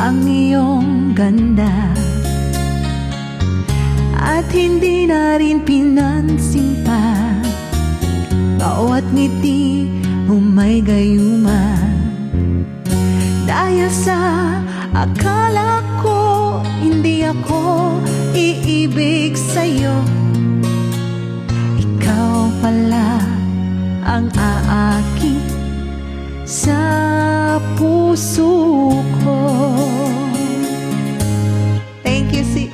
ang iyong ganda, at hindi na rin pinansin pa bawat ngiti mo may gayuma. Dahil sa akala ko hindi ako iibig sa'yo, ikaw pala ang aakit sa puso ko. Thank you, si.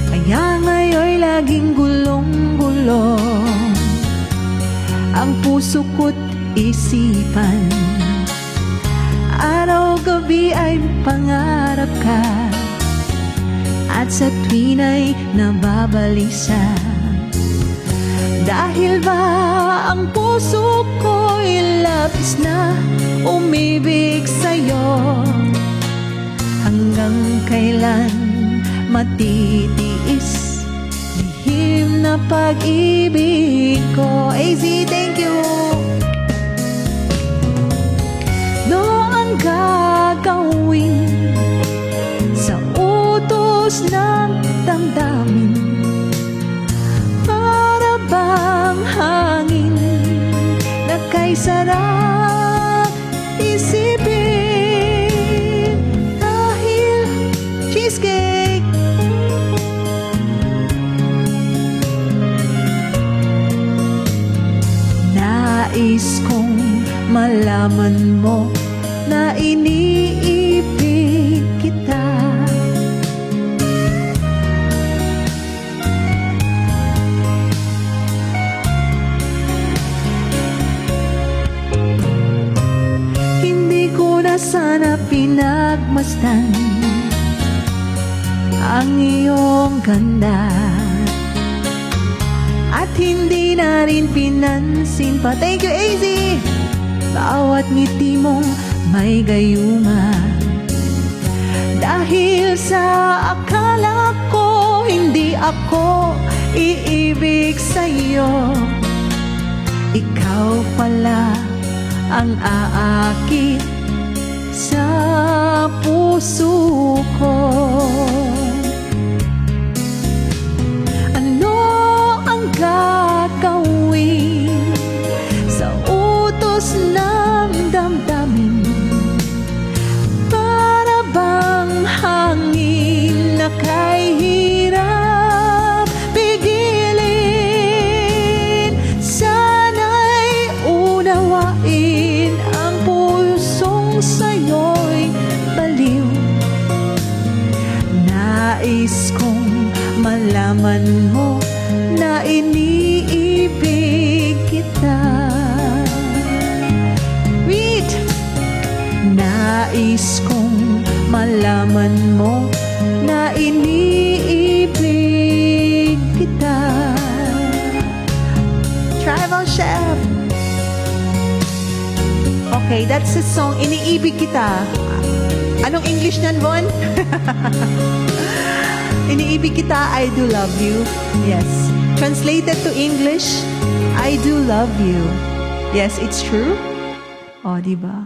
Kaya ngayon'y laging gulong-gulo ang puso ko't isipan. Araw-gabi ay pangarap ka, at sa tuwin ay nababalisa. Dahil ba ang puso ko'y labis na umibig sa'yo? Hanggang kailan matitiis lihim na pag-ibig ko? AZ, thank you! No ang gagawin sa utos ng damdamin, para bang hangin na kay sarap isipin. Dahil cheesecake, nais kong malaman mo na iniibig kita. Hindi ko na sana pinagmasdan ang iyong ganda, at hindi na rin pinansin pa. Thank you, AZ! Bawat ngiti mong may gayuma. Dahil sa akala ko hindi ako iibig sa'yo, ikaw pala ang aakit sa puso ko. Ano ang gagawin sa utos ng damdamin, para bang hangin na kay hirap pigilin? Sana'y unawain ang pusong sa'yo'y baliw. Nais kong malaman mo na iniibig kita. Read! Nais kong malaman mo na iniibig kita. Tribal Chef. Okay, that's the song, Iniibig Kita. Anong English nan, Von? Iniibig kita, I do love you. Yes. Translated to English, I do love you. Yes, it's true. O, diba?